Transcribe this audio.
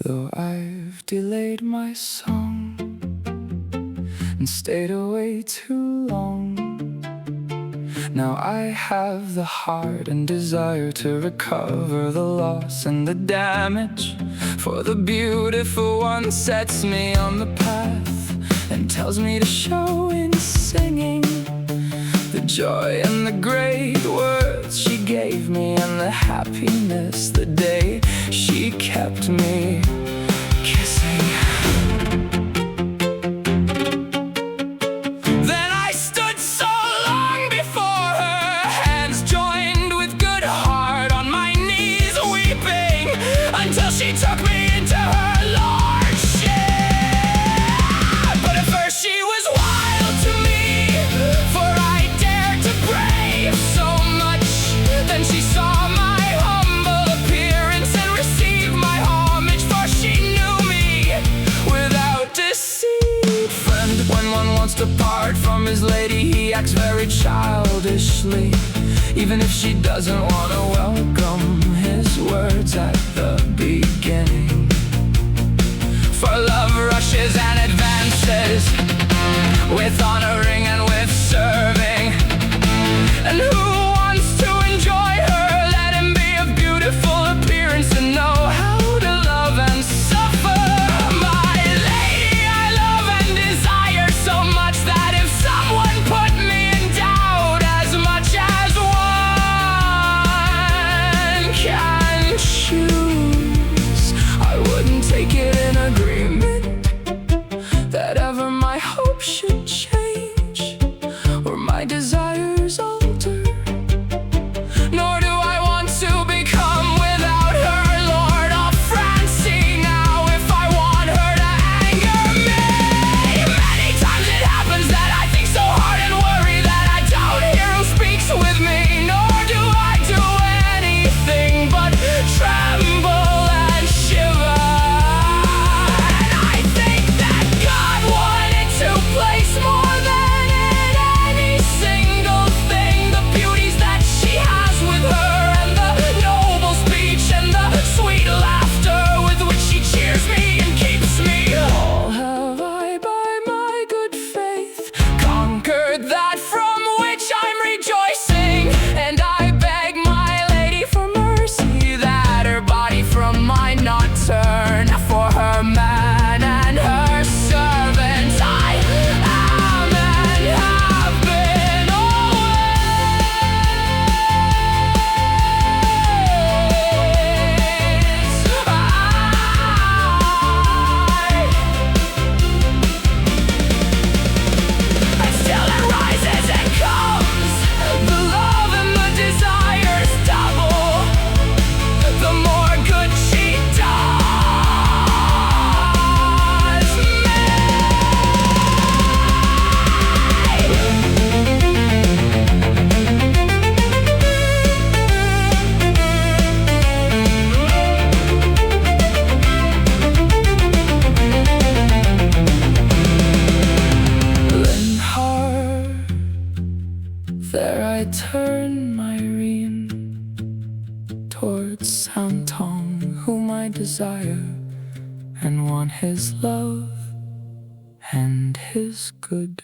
Though I've delayed my song and stayed away too long, now I have the heart and desire to recover the loss and the damage. For the beautiful one sets me on the path and tells me to show in singing the joy and the great words she gave me, and the happiness the day she kept me kissing. Then I stood so long before her, hands joined with good heart, on my knees weeping, until she took me into her lordship. But at first she was wild to me, for I dared to brave so much. Then she saw my humble appearance and received my homage, for she knew me without deceit. Friend, when one wants to part from his lady, he acts very childishly, even if she doesn't want to welcome his words at the beginning. For love rushes and advances, with honoring and with serving, and who wants to enjoy her? Let him be of beautiful appearance and know how to love and suffer. My lady I love and desire so much, that if someone put me in doubt, as much as one can choose, I wouldn't take it in agreement that ever my hope should change or my desires alter. Nor do I want to become without her lord of Francie now, if I want her to anger me. Many times it happens that I think so hard and worry that I don't hear who speaks with me, nor do I do anything but tremble and shiver. And I think that God wanted to place more than in any single thing the beauties that she has with her, and the noble speech and the sweet laughter with which she cheers me and keeps me. All have I by my good faith conquered that from which I'm rejoicing, and I beg my lady for mercy that her body from mine not turn, for her man and her servant I am and have been and still it rises and comes, the love and the desires double, the more good she does me. Then hard, there I turn my rein towards Sound Tong, whom I desire and want his love and his good.